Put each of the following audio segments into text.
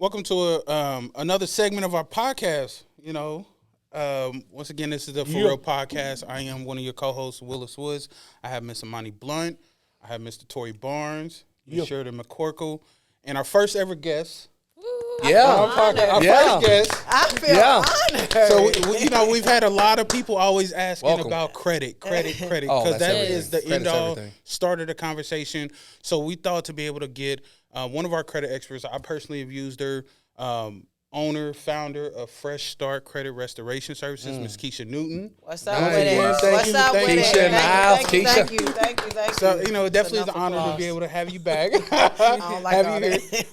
Welcome to another segment of our podcast. Once again, this is the For Real Podcast. I am one of your co-hosts, Willis Woods. I have Miss Amani Blunt. I have Mr. Tory Barnes, Ms. Sheridan McCorkle, and our first ever guest. Our first guest. I feel honored. So we've had a lot of people always asking about credit, because that is the end all start of the conversation. So we thought to be able to get one of our credit experts. I personally have used her. Owner, founder of Fresh Start Credit Restoration Services, Ms. Kecia Newton. What's up with it? What's up with it? Thank you. So, it definitely is an honor to be able to have you back.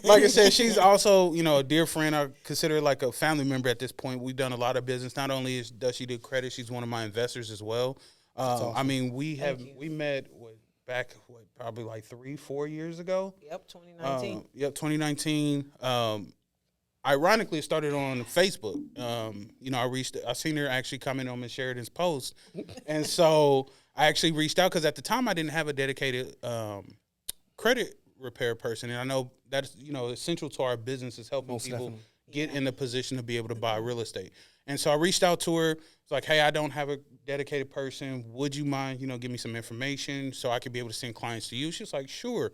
Like I said, she's also, a dear friend. I consider her like a family member at this point. We've done a lot of business. Not only does she do credit, she's one of my investors as well. Awesome. We met back probably like 3-4 years ago. Yep, 2019. 2019. Ironically, it started on Facebook. I seen her actually comment on Ms. Sheridan's post. And so I actually reached out because at the time I didn't have a dedicated credit repair person. And I know that's, essential to our business is helping people get in the position to be able to buy real estate. And so I reached out to her. It's like, hey, I don't have a dedicated person. Would you mind, give me some information so I could be able to send clients to you? She's like, sure.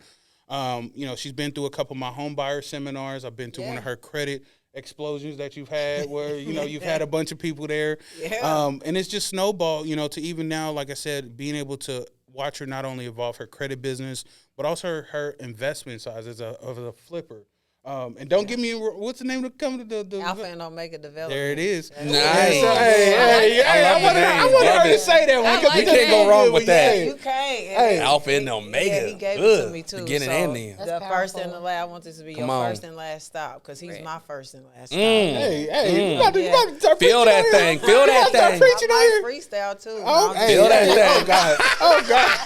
She's been through a couple of my home buyer seminars. I've been to one of her credit explosions that you've had where, you've had a bunch of people there. Yeah. And it's just snowballed, to even now, like I said, being able to watch her not only evolve her credit business, but also her investment size as a flipper. And don't give me what's the name of the Alpha and Omega Development. There it is. Nice. I want her to say that one because you can't go wrong with that. You can't. Hey. Alpha and Omega. Yeah, he gave it to me too. Beginning and end. The first and the last. I want this to be your first and last stop because he's my first and last stop. You got to start feel that thing. Feel that thing. I might freestyle too. Feel that thing. Oh God.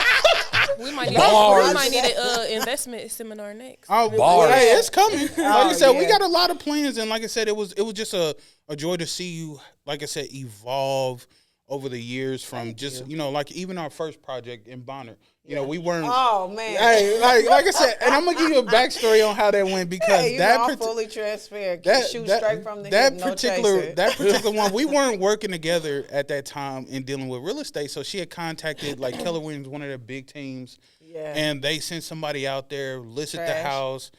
We might need an investment seminar next. Bars. Hey, it's coming. Like I said, we got a lot of plans, and like I said, it was just a joy to see you, like I said, evolve over the years from like even our first project in Bonner. We weren't. Oh man. Hey, like I said, and I'm gonna give you a backstory on how that went because I'm fully transparent. Shoot straight from the hip, that particular one, we weren't working together at that time in dealing with real estate. So she had contacted like Keller Williams, one of their big teams, and they sent somebody out there, listed the house,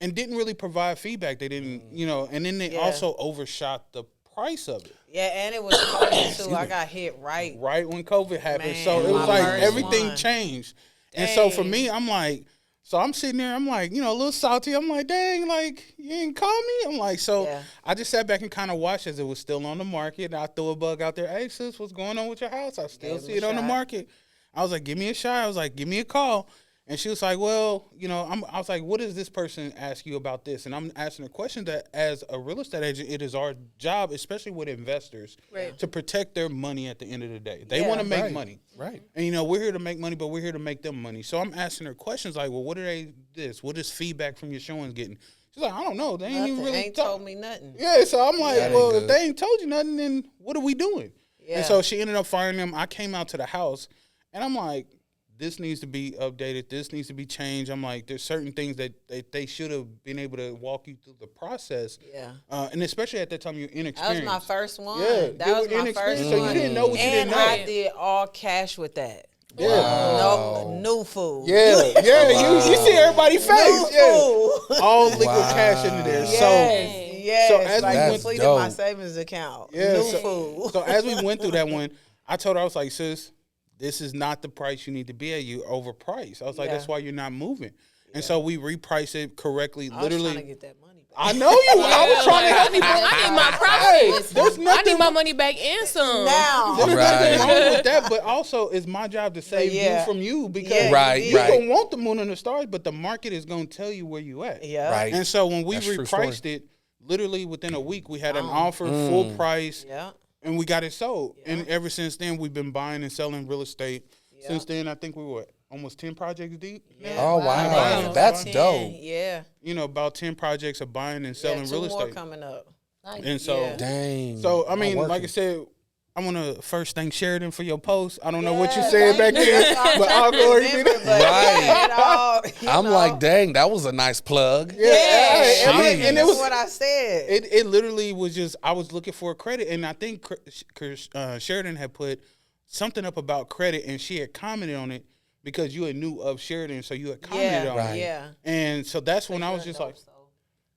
and didn't really provide feedback. They didn't, and then they also overshot the price of it. Yeah, and it was COVID too. I got hit right when COVID happened. Man, so it was like everything changed. Dang. And so for me, I'm like, I'm sitting there, I'm like, a little salty. I'm like, dang, like, you didn't call me? I'm like, I just sat back and kind of watched as it was still on the market. And I threw a bug out there. Hey, sis, what's going on with your house? I still see it on the market. I was like, give me a shot. I was like, give me a call. And she was like, well, I was like, what does this person ask you about this? And I'm asking a question that as a real estate agent, it is our job, especially with investors, to protect their money at the end of the day. They want to make money. Right. And, we're here to make money, but we're here to make them money. So I'm asking her questions like, well, what what is feedback from your showings getting? She's like, I don't know. They ain't even really told me nothing. Yeah, so I'm like, well, if they ain't told you nothing, then what are we doing? Yeah. And so she ended up firing them. I came out to the house, and I'm like, this needs to be updated. This needs to be changed. I'm like, there's certain things that they should have been able to walk you through the process. Yeah. And especially at that time, you're inexperienced. That was my first one. Yeah. That was my first one. So you didn't know what you didn't know. And I did all cash with that. Yeah. No, new food. Yeah. You see everybody's face. New food. All liquid cash into there. Yes. So as we completed my savings account. New food. So as we went through that one, I told her, I was like, sis, this is not the price you need to be at. You overpriced. I was like, that's why you're not moving. And so we repriced it correctly. I was trying to get that money back. I know you. I was trying to help you. I need my profits. There's nothing. I need my money back and some. Now. There's nothing wrong with that, but also it's my job to save you from you because you don't want the moon and the stars, but the market is going to tell you where you at. Yeah. Right. And so when we repriced it, literally within a week, we had an offer, full price. Yeah. And we got it sold. Yeah. And ever since then, we've been buying and selling real estate. Yeah. Since then, I think we were almost 10 projects deep. Yeah. Oh, wow. That's 10, dope. Yeah. About 10 projects of buying and selling real estate. 2 more coming up. And so, dang. So, I mean, like I said, I want to first thank Sheridan for your post. I don't know what you said back then, but I'll go over it. Right. I'm like, dang, that was a nice plug. And it was what I said. It literally was just, I was looking for a credit, and I think Sheridan had put something up about credit, and she had commented on it because you had knew of Sheridan, so you had commented on it. Yeah. And so that's when I was just like,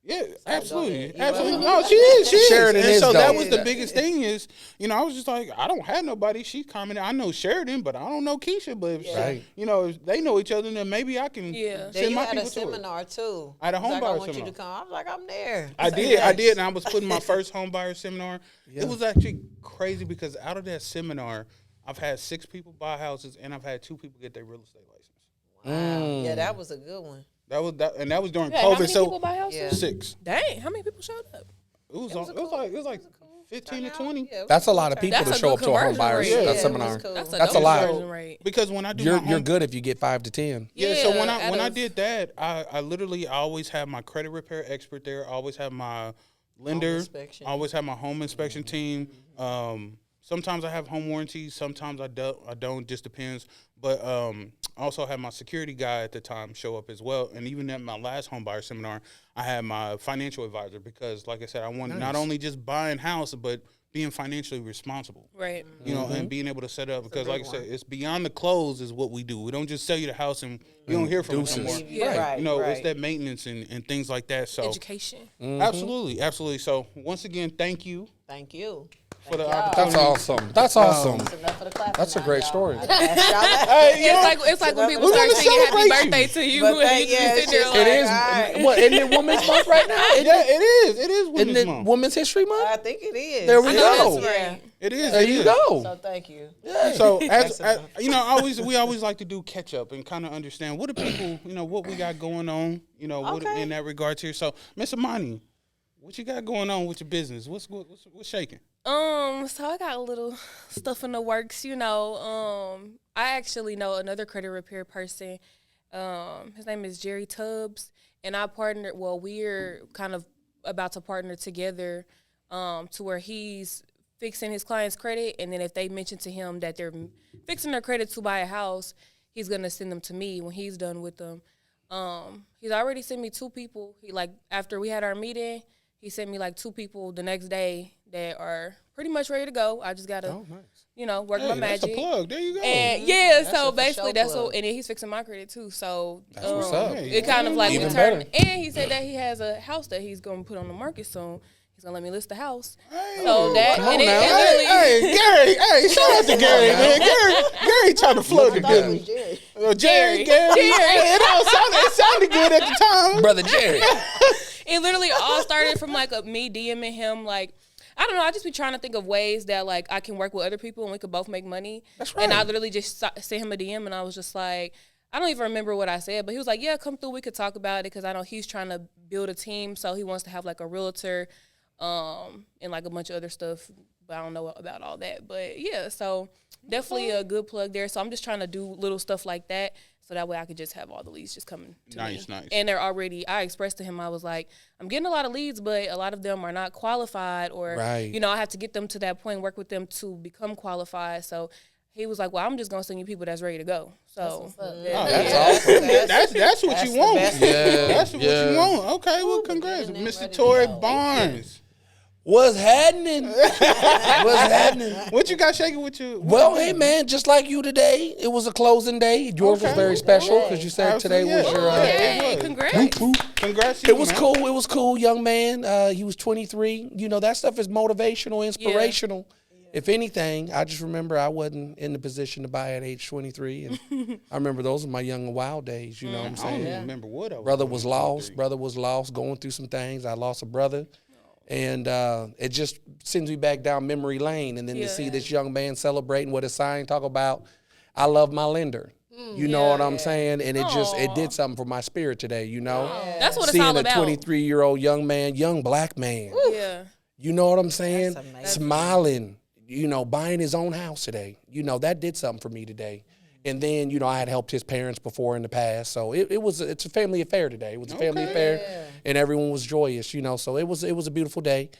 yeah, absolutely. Absolutely. Absolutely. No, she is. She Sheridan is. And is so dope. that was the biggest thing is, I was just like, I don't have nobody. She commented. I know Sheridan, but I don't know Kecia. But, if if they know each other, then maybe I can send my people to her. Seminar, too. I had a home buyer I want seminar. you to come. I was like, I'm there. I did. And I was putting my first home buyer seminar. It was actually crazy because out of that seminar, I've had 6 people buy houses, and I've had 2 people get their real estate license. Wow. Yeah, that was a good one. That was during COVID. How many so people buy houses? 6. Dang, how many people showed up? It was like 15 to 20. Yeah, That's a lot of people to show up to a home buyer seminar. Cool. That's a lot. Because when I do You're good if you get 5 to 10. So when I did that, I literally always have my credit repair expert there. I always have my lender. I always have my home inspection team. Sometimes I have home warranties. Sometimes I don't. Just depends. But I also had my security guy at the time show up as well. And even at my last home buyer seminar, I had my financial advisor because, like I said, I want not only just buying house, but being financially responsible. Right. And being able to set up because, like I said, it's beyond the close is what we do. We don't just sell you the house and you don't hear from us no more. Yeah. Right. It's that maintenance and things like that. So education. Absolutely. So once again, thank you. Thank you. For the opportunity. That's awesome. That's enough of the clapping. That's a great story. It's like when people start singing happy birthday to you. It is. What, isn't it Women's Month right now? It is Women's Isn't it Month. Women's History Month? I think it is. There we go. It is. There you go. So thank you. Yeah. So we always like to do catch up and kind of understand what do people, what we got going on, what in that regard here. So, Miss Amani, what you got going on with your business? What's shaking? So I got a little stuff in the works, I actually know another credit repair person. His name is Jerry Tubbs, and we're kind of about to partner together to where he's fixing his client's credit, and then if they mention to him that they're fixing their credit to buy a house, he's going to send them to me when he's done with them. He's already sent me 2 people. After we had our meeting, he sent me 2 people the next day that are pretty much ready to go. I just got to, work my magic. That's a plug. There you go. And so basically that's what, and then he's fixing my credit too. So that's what's up. It kind of like even returned. better. And he said that he has a house that he's going to put on the market soon. He's going to let me list the house. Hey, so that, come on and it now. literally. Gary, shout out to Gary, man. Gary trying to flood the business. Gary. It sounded good at the time. Brother Jerry. It literally all started from me DMing him I don't know. I just be trying to think of ways that I can work with other people and we could both make money. That's right. And I literally just sent him a DM and I was just like, I don't even remember what I said, but he was like, yeah, come through. We could talk about it because I know he's trying to build a team. So he wants to have a realtor and a bunch of other stuff. But I don't know about all that. But yeah, so definitely a good plug there. So I'm just trying to do little stuff like that. So that way I could just have all the leads just coming to me. Nice. And they're already, I expressed to him, I was like, I'm getting a lot of leads, but a lot of them are not qualified or, I have to get them to that point, work with them to become qualified. So he was like, well, I'm just going to send you people that's ready to go. So that's awesome. That's what you want. That's what you want. Okay, well, congrats. Mr. Torrey Barnes. What's happening? What you got shaking with you? Well, hey, man, just like you today, it was a closing day. Yours was very special because you said today was your... Hey, congrats. Congrats. It was cool. It was cool, young man. He was 23. That stuff is motivational, inspirational. Yeah. If anything, I just remember I wasn't in the position to buy at age 23. And I remember those were my young and wild days, you know what I'm saying? I don't even remember what I was. Brother was lost, going through some things. I lost a brother. And it just sends me back down memory lane. And then to see this young man celebrating with a sign, talk about, I love my lender. You know what I'm saying? And it did something for my spirit today, That's what Seeing it's all about. Seeing a 23-year-old young man, young black man. Yeah. You know what I'm saying? Smiling, buying his own house today. That did something for me today. And then, I had helped his parents before in the past. So it's a family affair today. It was a family affair, and everyone was joyous, So it was a beautiful day.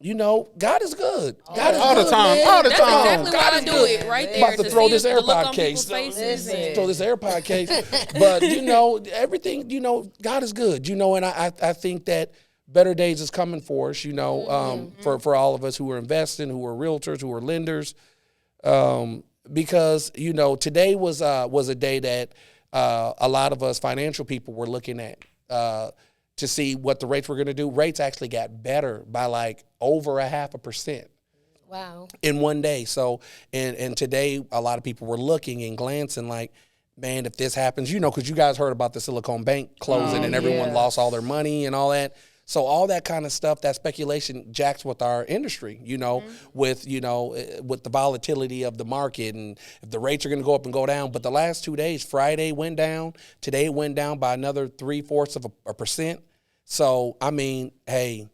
you know, God is good. God is All the good, time. man. All the That's time. exactly why I do it right there. About to throw see this the look AirPod on case. people's faces and- Throw this AirPod case. But, you know, everything, you know, God is good, you know, and I think that better days is coming for us, you know, for all of us who are investing, who are realtors, who are lenders. Because, you know, today was a day that a lot of us financial people were looking at to see what the rates were going to do. Rates actually got better by like over 0.5%. Wow. In one day. So, and today a lot of people were looking and glancing like, man, if this happens, you know, because you guys heard about the Silicon Bank closing and everyone lost all their money and all that. So all that kind of stuff, that speculation jacks with our industry, you know, with the volatility of the market and if the rates are going to go up and go down. But the last 2 days, Friday went down. Today it went down by another 0.75%. So, I mean, hey,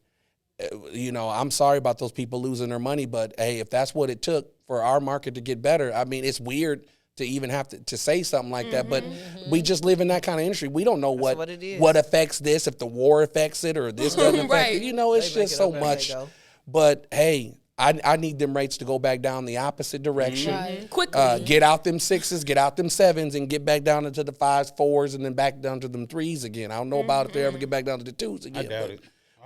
you know, I'm sorry about those people losing their money, but hey, if that's what it took for our market to get better, I mean, it's weird to even have to say something like that, but we just live in that kind of industry. We don't know what it is. what affects this, if the war affects it or this doesn't affect Right. it. You know, it's They make just it so up as they much. go. But hey, I need them rates to go back down the opposite direction. Right. quickly. Get out them 6s, get out them 7s, and get back down into the 5s, 4s, and then back down to them 3s again. I don't know about if they ever get back down to the 2s again. I doubt it.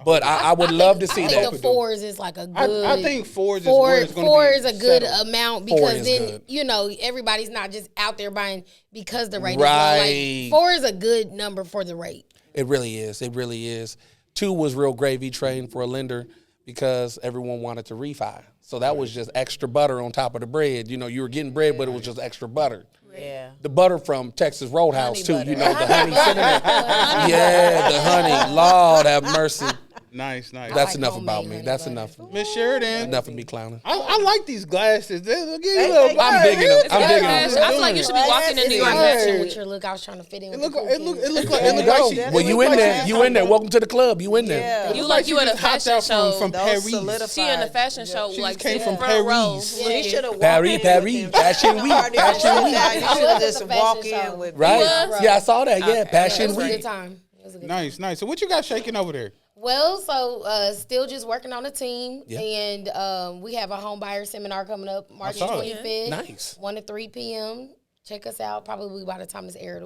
But I would love to see I that. think the 4s is like a good. I think fours is where it's going to be. Four is a good settled. amount Four because is then good. you know everybody's not just out there buying because the rate Right. is low. Like 4 is a good number for the rate. It really is. It really is. 2 was real gravy train for a lender because everyone wanted to refi. So that was just extra butter on top of the bread. You know, you were getting bread, but it was just extra butter. Yeah. The butter from Texas Roadhouse, too. Honey You butter. know, the honey cinnamon. Yeah, the honey. Lord have mercy. Nice, nice. That's like enough homemade about me. honey That's butter. enough. Miss Sheridan. Enough of me clowning. I like these glasses. They'll give you a They- little they- I'm vibe. digging them. I'm Good digging fashion. them. I feel like you should be walking in New York Hey. fashion. With your look, I was trying to fit in. It With look, the it look, cool it look kids. like, There it you look like go. she. Well, you in there. She You in there. Welcome to the club. You in there. Yeah. You look like she you at a just hopped fashion out show. from Those Paris. solidified. She in a fashion show, She like just came sitting from front row. Paris. She should have walked Paris, in Paris, with them. Fashion Week, Already Fashion sit Week. down. You I should was have at just the walked fashion in show. with Right? was? Yeah, I saw that. Yeah, It was Passion a good Week. time. It was a good Nice, nice. So what you got shaking over there? Well, so still just working on a team, Yeah. and we have a home buyer seminar coming up March saw it. 25th. Nice. 1 to 3 p.m. Check us out. Probably by the time this air,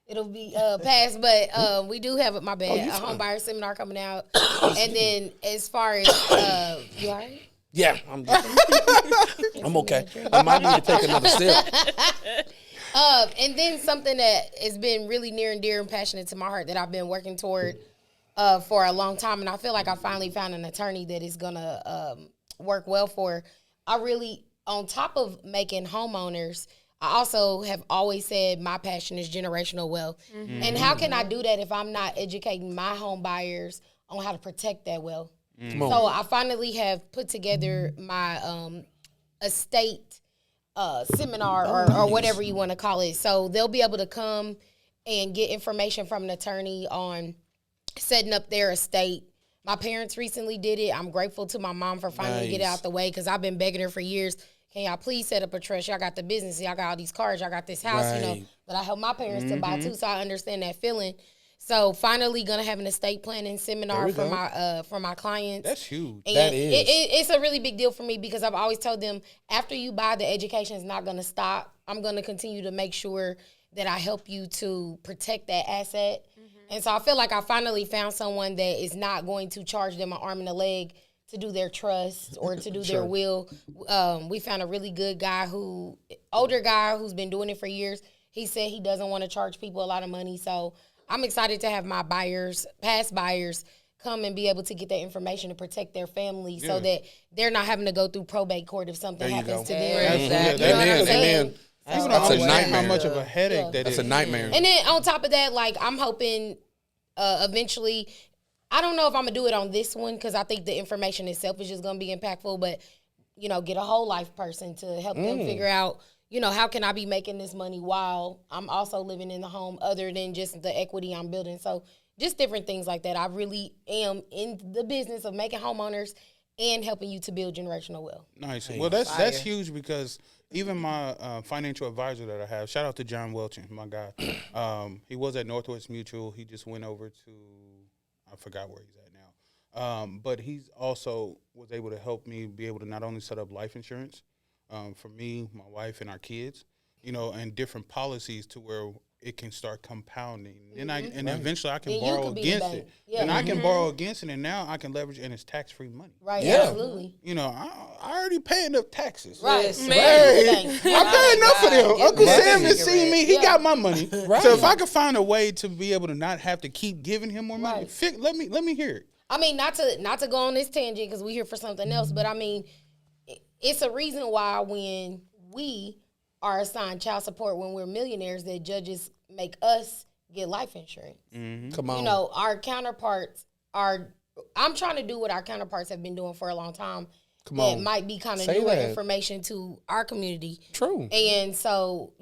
it'll be past. But we do have a home buyer seminar coming out, and then as far as you all right? Yeah, I'm okay. I might need to take another sip. And then something that has been really near and dear and passionate to my heart that I've been working toward for a long time, and I feel like I finally found an attorney that is gonna work well for. I really, on top of making homeowners, I also have always said my passion is generational wealth. And how can I do that if I'm not educating my home buyers on how to protect that wealth? Come on. So I finally have put together my estate seminar or whatever you want to call it. So they'll be able to come and get information from an attorney on setting up their estate. My parents recently did it. I'm grateful to my mom for finally get it Nice. out the way because I've been begging her for years. Can y'all please set up a trust? Y'all got the business. Y'all got all these cars. Y'all got this house, you know, Right. that I helped my parents to buy too. So I understand that feeling. So finally gonna have an estate planning seminar for my clients. That's huge. And That is. it's a really big deal for me because I've always told them after you buy, the education is not going to stop. I'm going to continue to make sure that I help you to protect that asset. And so I feel like I finally found someone that is not going to charge them an arm and a leg to do their trust or to do their will. We found a really good guy older guy who's been doing it for years. He said he doesn't want to charge people a lot of money. So I'm excited to have my past buyers, come and be able to get that information to protect their family so that they're not having to go through probate court if something There you happens go. to them. Exactly. You know what I'm Amen, saying? amen. That's That's a How nightmare. much of a headache that That's is. a nightmare. And then on top of that, like I'm hoping eventually, I don't know if I'm gonna do it on this one because I think the information itself is just gonna be impactful, but you know, get a whole life person to help them figure out, you know, how can I be making this money while I'm also living in the home other than just the equity I'm building. So just different things like that. I really am in the business of making homeowners and helping you to build generational wealth. Nice. Well, that's huge because even my financial advisor that I have, shout out to John Welchin, my guy. He was at Northwest Mutual. He just went over to, I forgot where he's at But he's also was able to help me be able to not only set up life insurance for me, my wife, and our kids, and different policies to where it can start compounding. Then eventually I can borrow against it. Yeah. And I can borrow against it, and now I can leverage, and it's tax-free money. Right, absolutely. I already pay enough taxes. Right. I pay enough for them. Uncle Sam has seen me. He got my money. Right. So if I can find a way to be able to not have to keep giving him more money, let me hear it. I mean, not to go on this tangent because we're here for something else, but I mean, it's a reason why when we are assigned child support when we're millionaires, that judges make us get life insurance. Mm-hmm. Come on. Our counterparts are, I'm trying to do what our counterparts have been doing for a long time. Come on. That might be kind of newer information to our community. True. And so,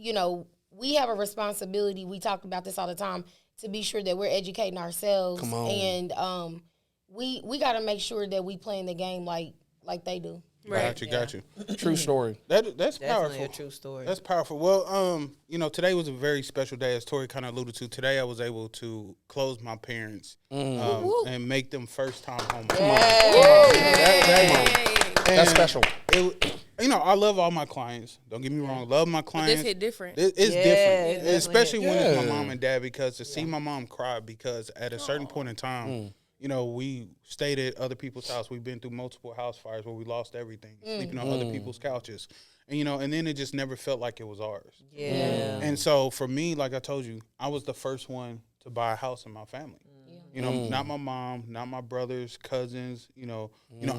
we have a responsibility, we talk about this all the time, to be sure that we're educating ourselves. Come on. And we got to make sure that we playing the game like they do. Right. Got you. True story. That's Definitely powerful. a true story. That's powerful. Well, today was a very special day, as Tori kind of alluded to. Today, I was able to close my parents and make them first time home. That's special. I love all my clients. Don't get me wrong. Love my clients. This hit different. It's different, especially when it's my mom and dad, because to see my mom cry, because at a certain point in time, we stayed at other people's house. We've been through multiple house fires where we lost everything, sleeping on other people's couches. And, and then it just never felt like it was ours. Yeah. And so for me, like I told you, I was the first one to buy a house in my family. Not my mom, not my brothers, cousins,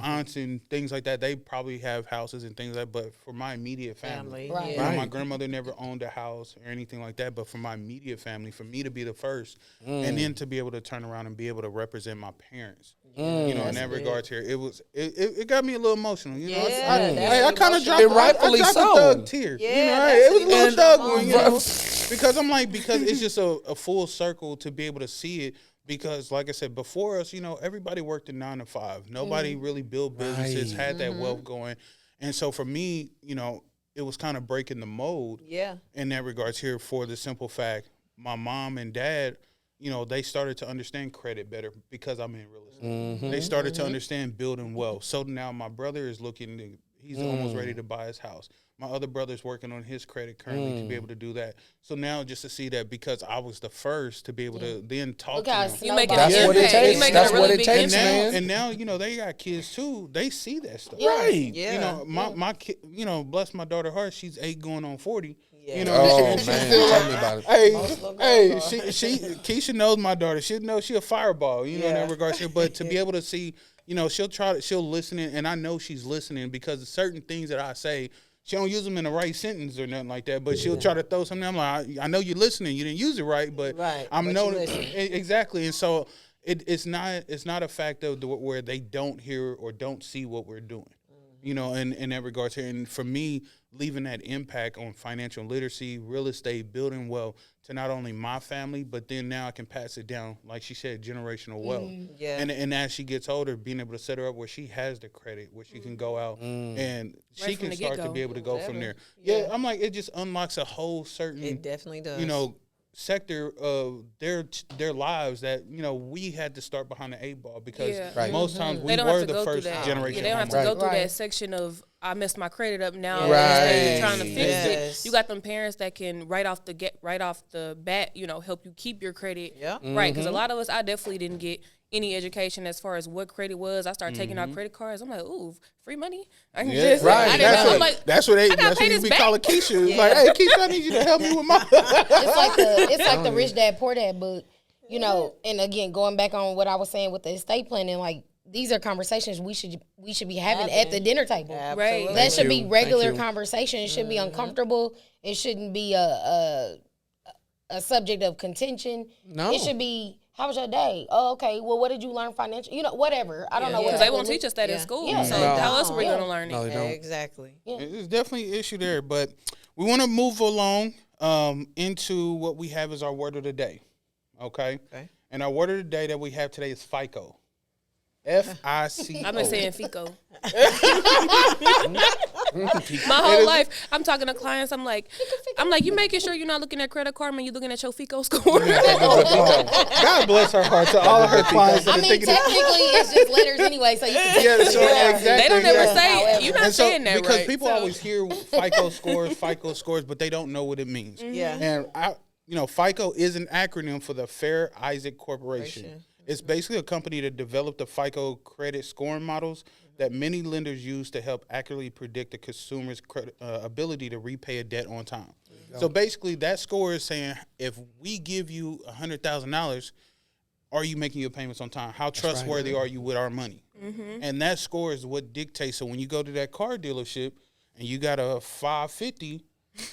aunts and things like that. They probably have houses and things like that. But for my immediate family. Right. My grandmother never owned a house or anything like that. But for my immediate family, for me to be the first, and then to be able to turn around and be able to represent my parents, in that regards here, it got me a little emotional. I kind of dropped it, rightfully a so. thug tear. It was a little thug one, because I'm like, because it's just a full circle to be able to see it. Because, like I said, before us, everybody worked a 9 to 5. Nobody really built businesses, had that wealth going. And so for me, it was kind of breaking the mold in that regards here, for the simple fact, my mom and dad, they started to understand credit better because I'm in real estate. They started to understand building wealth. So now my brother is he's almost ready to buy his house. My other brother's working on his credit currently to be able to do that. So now just to see that, because I was the first to be able to then talk to them. That's what it takes. That's what it takes, man. And now, they got kids too. They see that stuff. Right. Yeah. My kid, bless my daughter heart, she's 8 going on 40. Man, tell me about it. Hey, Kecia knows my daughter. She knows she a fireball, in that regard. But to be able to see, she'll listen, and I know she's listening, because of certain things that I say, she don't use them in the right sentence or nothing like that, but she'll try to throw something. I'm like, I know you're listening. You didn't use it right, but I'm noticing. Exactly. And so it's not a fact of where they don't hear or don't see what we're doing, in that regards here. And for me, leaving that impact on financial literacy, real estate, building wealth to not only my family, but then now I can pass it down, like she said, generational wealth. And as she gets older, being able to set her up where she has the credit, where she can go out and she can start to be able to go from there. I'm like, it just unlocks a whole certain, it definitely does, sector of their lives that we had to start behind the 8 ball, because most times we were the first generation. They don't have to go through that section of, I messed my credit up now. I'm trying to fix it. You got them parents that can right off the bat, help you keep your credit right. Because a lot of us, I definitely didn't get any education as far as what credit was. I started taking out credit cards. I'm like, ooh, free money. I can just I didn't know. I'm like, that's what you be calling Kecia. It's like, hey, Kecia, I need you to help me with my. It's like the Rich Dad Poor Dad book, And again, going back on what I was saying with the estate planning, like, these are conversations we should be having at the dinner table. Absolutely. Right. That should be regular conversation. It should be uncomfortable. It shouldn't be a subject of contention. No. It should be, how was your day? Oh, okay. Well, what did you learn financially? Whatever. I don't know. Because they won't teach us that in school. So how else are we going to learn it? No, they don't. Exactly. It's definitely an issue there, but we want to move along into what we have as our word of the day. Okay. And our word of the day that we have today is FICO. FICO. I've been saying FICO. My whole life, I'm talking to clients. I'm like, you making sure you're not looking at Credit Karma and you're looking at your FICO score. God bless her heart to all of her clients. I mean, technically, it's just letters anyway, so you can exactly. They don't ever say However. you're not And so, saying that because right. people always hear FICO scores, but they don't know what it means. Yeah. And FICO is an acronym for the Fair Isaac Corporation. It's basically a company that developed the FICO credit scoring models that many lenders use to help accurately predict a consumer's ability to repay a debt on time. So basically, that score is saying if we give you $100,000, are you making your payments on time? How trustworthy are you with our money? And that score is what dictates. So when you go to that car dealership and you got a 550,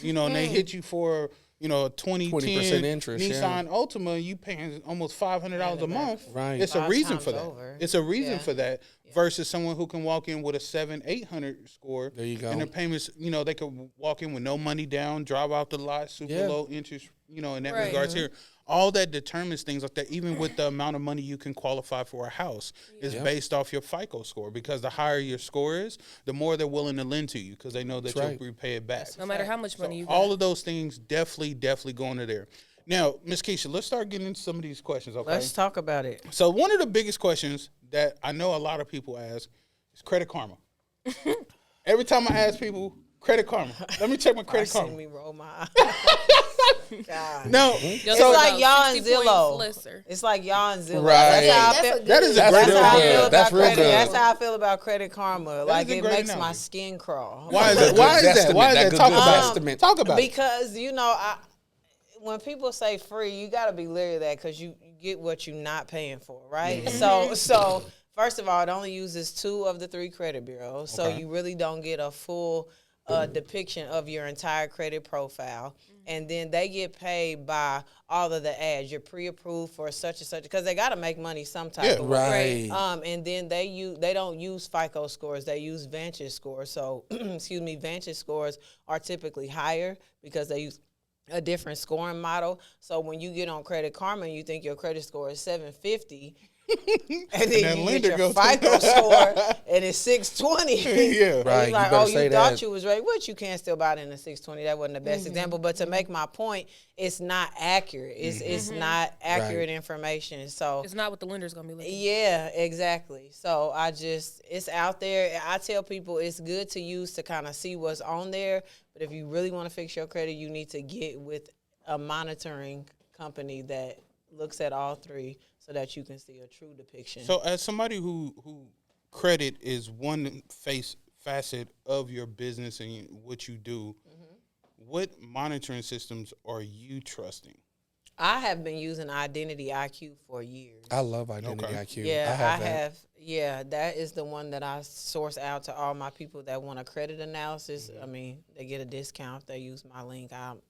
and they hit you for 20% interest, Nissan Altima, you paying almost $500 a month. Right. It's a 5 reason times for that. over. It's a reason for that versus someone who can walk in with a 700-800 score. There you go. And their payments, they could walk in with no money down, drive out the lot, super low interest, in that regards here. All that determines things like that, even with the amount of money you can qualify for a house, is based off your FICO score. Because the higher your score is, the more they're willing to lend to you because they know that you'll repay it back. No matter how much money you got. All of those things definitely go into there. Now, Ms. Kecia, let's start getting into some of these questions, okay? Let's talk about it. So one of the biggest questions that I know a lot of people ask is Credit Karma. Every time I ask people, Credit Karma. Let me check my Credit Karma. See me roll my eyes. God. No, It's like y'all and 60 Zillow. points lesser. It's like y'all and Zillow. Right. That's how I That's feel. a good- that is a That's great real That's how I good. feel about That's real credit. good. That's how I feel about Credit Karma. Like is a it great makes my analogy. skin crawl. Why is That's that? Why a is that? Why is that? good Talk good about estimate. it. Talk about it. Because when people say free, you got to be leery of that because you get what you're not paying for, right? So first of all, it only uses 2 of the 3 credit bureaus, so you really don't get a full depiction of your entire credit profile. And then they get paid by all of the ads. You're pre-approved for such and such because they got to make money some type of way. Right. And then they don't use FICO scores. They use Vantage scores. So, Vantage scores are typically higher because they use a different scoring model. So when you get on Credit Karma and you think your credit score is 750, and then you get your FICO score and it's 620. Yeah. Right, You're like, you better oh, say you thought that. you was right. Which you can still buy it in a 620. That wasn't the best example. But to make my point, it's not accurate. It's not accurate information. So It's not what the lender's going to be looking at. yeah, exactly. So it's out there. I tell people it's good to use to kind of see what's on there. But if you really want to fix your credit, you need to get with a monitoring company that looks at all 3 so that you can see a true depiction. So as somebody who credit is one facet of your business and what you do, what monitoring systems are you trusting? I have been using Identity IQ for years. I love Identity IQ. Yeah, I have. Yeah, that is the one that I source out to all my people that want a credit analysis. I mean, they get a discount if they use my link. I'm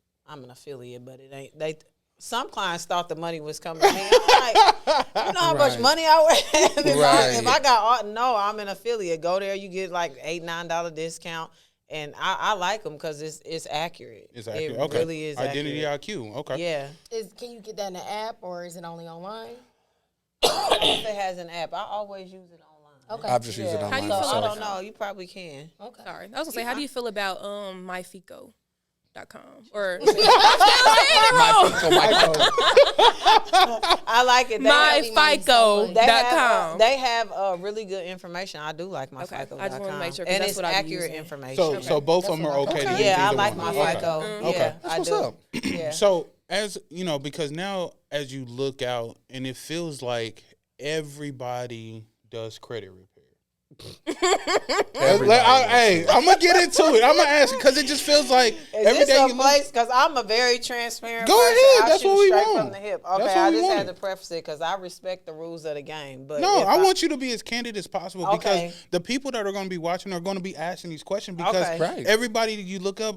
an affiliate, but it ain't. Some clients thought the money was coming to me. I'm like, you know how much money I would have? If I got, no, I'm an affiliate. Go there, you get like $8-9 discount. And I like them because it's accurate. It's accurate. It really is Identity accurate. IQ. Okay. Yeah. Can you get that in the app or is it only online? If it has an app, I always use it online. Okay. I've just used it Yeah. online. How do you feel I myself. don't know. You probably can. Okay. Sorry. I was going to say, how do you feel about myfico.com? Or I like it. myfico.com. They have really good information. I do like my Okay. FICO.com. I just wanna make sure, 'cause and that's it's what I be accurate using. information. So both of them are okay to use. Yeah, I either like one. my Okay. FICO. Okay. Yeah, That's I what's do. up. Yeah. So as because now as you look out and it feels like everybody does credit repair. Hey, I'm gonna get into it. I'm gonna ask because it just feels like Is every this day a you place? Because I'm a very transparent Go person. ahead. I That's shoot what we straight want. from the hip. That's Okay, what I we just want. had to preface it because I respect the rules of the game. But No, if I want you to be as candid as possible because Okay. the people that are going to be watching are going to be asking these questions because Okay. Right. everybody that you look up,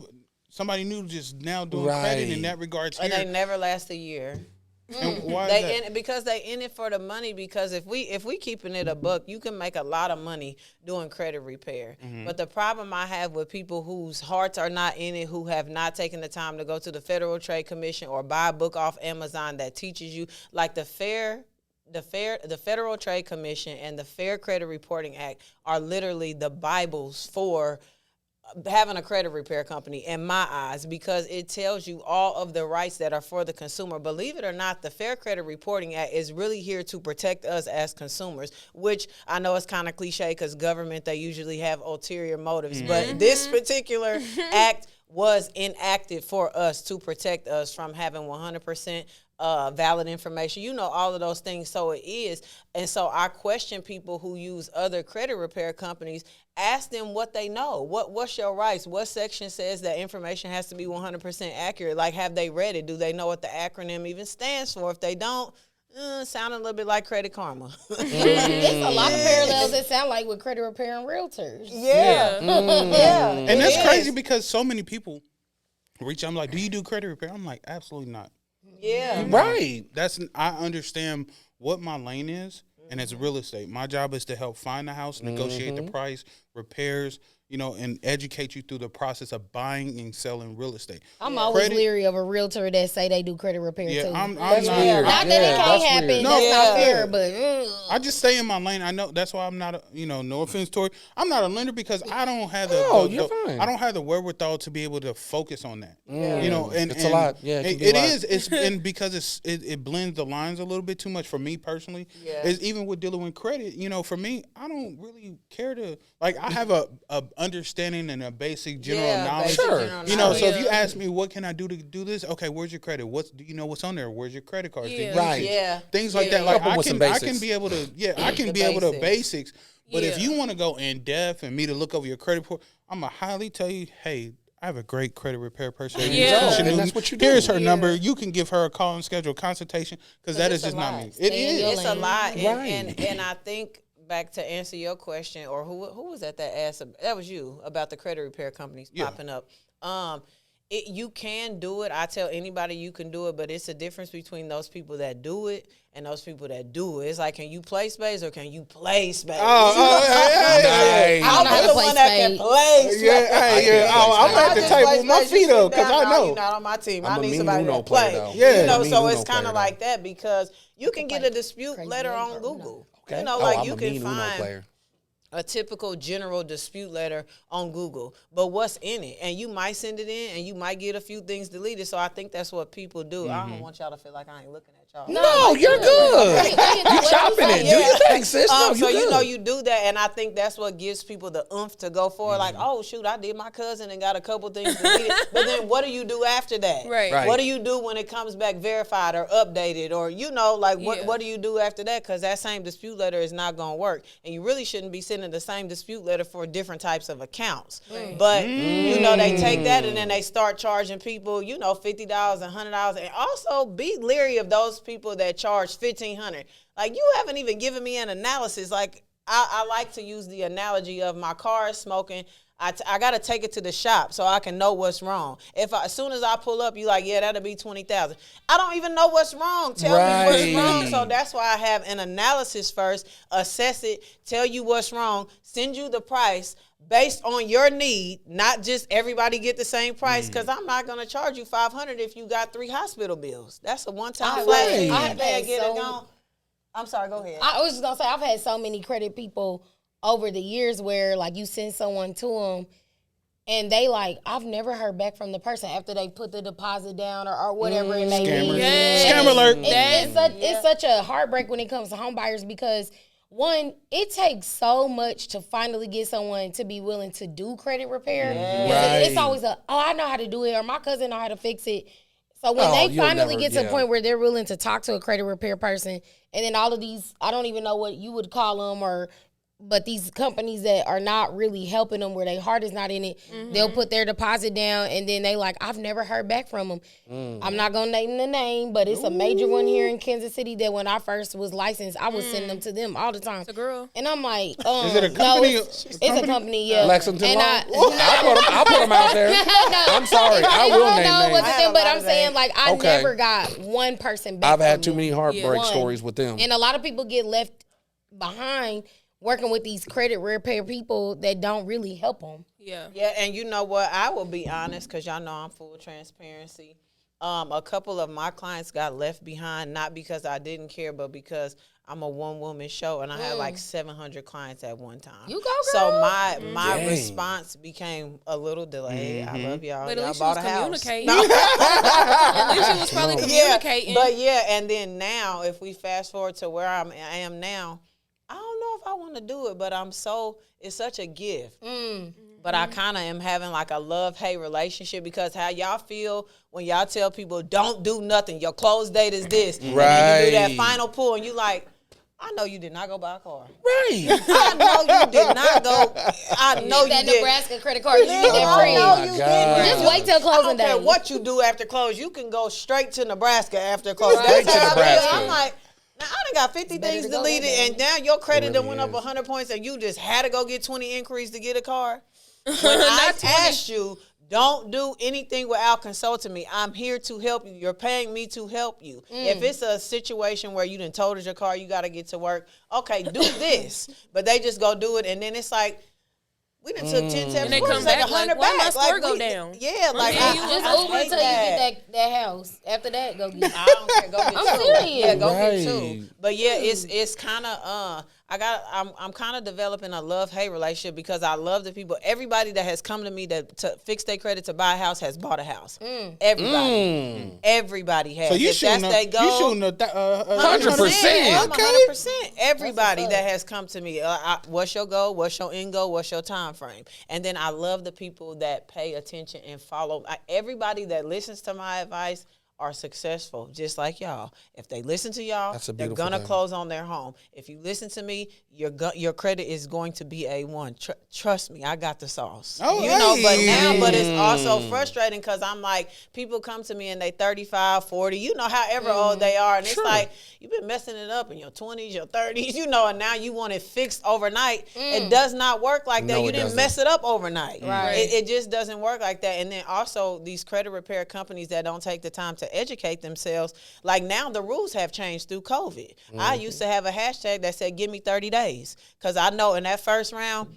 somebody new just now doing credit in that regards and here. they never last a year. And why is They that? because they in it for the money. Because if we keeping it a buck, you can make a lot of money doing credit repair. But the problem I have with people whose hearts are not in it, who have not taken the time to go to the Federal Trade Commission or buy a book off Amazon that teaches you, like the Federal Trade Commission and the Fair Credit Reporting Act are literally the Bibles for having a credit repair company in my eyes, because it tells you all of the rights that are for the consumer. Believe it or not, the Fair Credit Reporting Act is really here to protect us as consumers, which I know is kind of cliche because government, they usually have ulterior motives. But this particular act was enacted for us to protect us from having 100% valid information, all of those things. So it is. And so I question people who use other credit repair companies. Ask them what they know. What's your rights? What section says that information has to be 100% accurate? Like, have they read it? Do they know what the acronym even stands for? If they don't, sound a little bit like Credit Karma. It's a lot of parallels that sound like with credit repair and realtors. Yeah. And that's crazy because so many people reach out. I'm like, do you do credit repair? I'm like, absolutely not. Yeah. Right. I understand what my lane is, and it's real estate. My job is to help find the house, negotiate the price, repairs, and educate you through the process of buying and selling real estate. I'm always leery of a realtor that say they do credit repair too. That's weird. Not that it can't happen. Weird. That's not fair, but I just stay in my lane. I know that's why I'm not, no offense, Tori, I'm not a lender because I don't have you're fine. I don't have the wherewithal to be able to focus on that. And it's a lot. Yeah, it is. It's and because it blends the lines a little bit too much for me personally. Yeah. It's even with dealing with credit. For me, I don't really care to like. I have a understanding and a basic general knowledge. So if you ask me what can I do to do this, okay, where's your credit? Do you know what's on there? Where's your credit cards? Right. Yeah. Things like that. Like I with some can be able to the basics. But if Yeah. you want to go in depth and me to look over your credit report, I'm gonna highly tell you, hey, I have a great credit repair person. Yeah. Kecia And Newton. that's what you do. Here's her number. You can give her a call and schedule a consultation because that is just not me. It is. It's a lot. Right. And I think back to answer your question, or who was that asked? That was you about the credit repair companies popping up. You can do it. I tell anybody you can do it, but it's a difference between those people that do it and those people that do it. It's like, can you play spades or can you play spades? Nice. I'm the one that can play spades. I'm at the table with my feet up because I know. You're not on my team. I'm I a need mean somebody Uno to play. player, though. Yeah. So it's Uno kind of player, like that because you can get a dispute Crazy letter name on for Google. Okay. Like I'm you a can mean Uno find player. a typical general dispute letter on Google, but what's in it? And you might send it in and you might get a few things deleted. So I think that's what people do. I don't want y'all to feel like I ain't looking at y'all. No, you're good. You chopping it. Do your thing, sis. No, So you good. you do that, and I think that's what gives people the oomph to go forward. Like, oh shoot, I did my cousin and got a couple things deleted. But then what do you do after that? Right. What do you do when it comes back verified or updated, or what do you do after that? Because that same dispute letter is not going to work, and you really shouldn't be sending the same dispute letter for different types of accounts. But they take that and then they start charging people, $50 and $100, and also be leery of those people that charge $1,500. Like, you haven't even given me an analysis. Like, I like to use the analogy of my car is smoking. I got to take it to the shop so I can know what's wrong. As soon as I pull up, you like, yeah, that'll be $20,000. I don't even know what's wrong. Tell me what's wrong. So that's why I have an analysis first, assess it, tell you what's wrong, send you the price based on your need, not just everybody get the same price, because I'm not going to charge you $500 if you got 3 hospital bills. That's a one-time flat fee. I'm sorry, go ahead. I was just going to say, I've had so many credit people over the years where, like, you send someone to them and they like, I've never heard back from the person after they put the deposit down or whatever it may be. Scam alert. It's such a heartbreak when it comes to home buyers because, one, it takes so much to finally get someone to be willing to do credit repair. It's always I know how to do it, or my cousin know how to fix it. So when they finally get to the point where they're willing to talk to a credit repair person, and then all of these, I don't even know what you would call them, but these companies that are not really helping them, where their heart is not in it, they'll put their deposit down, and then they like, I've never heard back from them. I'm not going to name the name, but it's a major one here in Kansas City that when I first was licensed, I would send them to them all the time. It's a girl. And I'm like, is it a company? No, it's a company, yeah. Lexington and Law? I'll put them out there. I'm sorry. I will name names. But I'm saying, like, I never got one person back I've had from too them. many heartbreak stories with them. And a lot of people get left behind working with these credit repair people that don't really help them. Yeah, and you know what? I will be honest, because y'all know I'm full of transparency. A couple of my clients got left behind, not because I didn't care, but because I'm a one-woman show, and I had like 700 clients at one time. You go, So girl. my Dang. response became a little delayed. I love y'all. But at Y'all least you bought was a house. communicating. At least you was probably communicating. But yeah, and then now, if we fast forward to where I am now, I don't know if I want to do it, but it's such a gift. But I kind of am having like a love-hate relationship, because how y'all feel when y'all tell people don't do nothing, your close date is this, and then you do that Right. final pull, and you like, I know you did not go buy a car. Right. I know you did not go. I know you that did. Nebraska credit card, you get that I free. know my you God. did. Just wait till I closing don't care day. what you do after close. You can go straight to Nebraska after close. Straight That's to how I feel. Nebraska. I'm like, now I done got 50 better things to go deleted, that day. and now your credit done really went up is. 100 points, and you just had to go get 20 increase to get a car. When I Not 20. asked you, don't do anything without consulting me. I'm here to help you. You're paying me to help you. If it's a situation where you done totaled your car, you got to get to work, okay, do this. But they just go do it, and then it's like, we done took 10 steps. And they we come take back 100 like, why my back. score go we- down? Yeah, like, Yeah, I, you I, Just I Uber hate until you that. get that house. After that, go get I don't care. Go get I'm two. serious. Yeah, go get Right. two. But yeah, it's kind of I'm kind of developing a love-hate relationship, because I love the people. Everybody that has come to me to fix their credit to buy a house has bought a house. Everybody has. So you If shooting that's a, they goal, you shooting a 100%. I'm Okay. 100%. Everybody what's that up. has come to me, what's your goal? What's your end goal? What's your time frame? And then I love the people that pay attention and follow. Everybody that listens to my advice are successful, just like y'all. If they listen to y'all, That's a they're beautiful gonna thing. close on their home. If you listen to me, your credit is going to be A1. Trust me, I got the sauce. Oh, But it's also frustrating, because I'm like, people come to me and they 35, 40, however old they are, and it's like, you've been messing it up in your 20s, your 30s, and now you want it fixed overnight. It does not work like that. No, You it didn't doesn't. mess it up overnight. Right. It just doesn't work like that. And then also these credit repair companies that don't take the time to educate themselves. Like, now the rules have changed through COVID. I used to have a hashtag that said, give me 30 days. Because I know in that first round,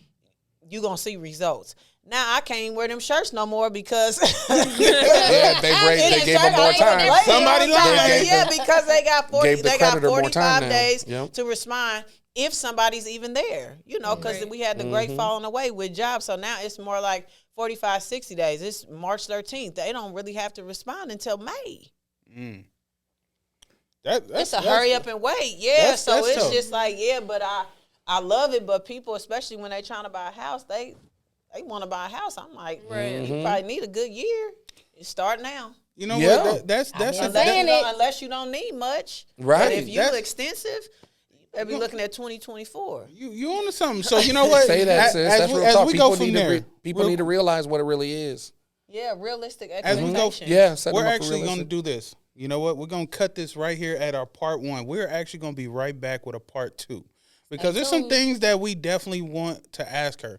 you're going to see results. Now I can't even wear them shirts no more, because Yeah, they gave them more time. Somebody lied. Yeah, because they got 40, Gave the they got creditor more 45 time now. days Yep. to respond if somebody's even there. Because we had the great falling away with jobs. So now it's more like 45, 60 days. It's March 13th. They don't really have to respond until May. It's a hurry up and wait. Yeah, that's so it's tough. just like, but I love it. But people, especially when they trying to buy a house, they want to buy a house. I'm like, you probably need a good year. You start now. You know Yeah. what? That's Unless you don't need much. Right. But if you That's- extensive, you better be looking at 2024. you on to something. So you know what? Say that, sis. That's real as talk. we People go from there, people need to realize what it really is. Yeah, realistic as we go, expectations. Yeah, set we're them up for actually going to realistic. do this. You know what? We're going to cut this right here at our part 1. We're actually going to be right back with a part 2, because there's some things that we definitely want to ask her.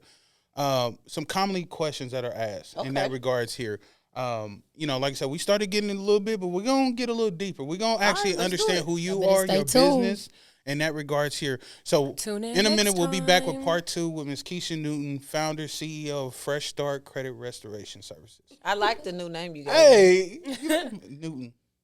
Some commonly questions that are asked in that regards here. Like I said, we started getting a little bit, but we're going to get a little deeper. We're going to actually let's do understand it. who you better are, stay your tuned. business, in that regards here. So Tune in in a minute, next we'll be back with time. part 2 with Ms. Kecia Newton, founder, CEO of Fresh Start Credit Restoration Services. I like the new name you gave. Hey, Newton.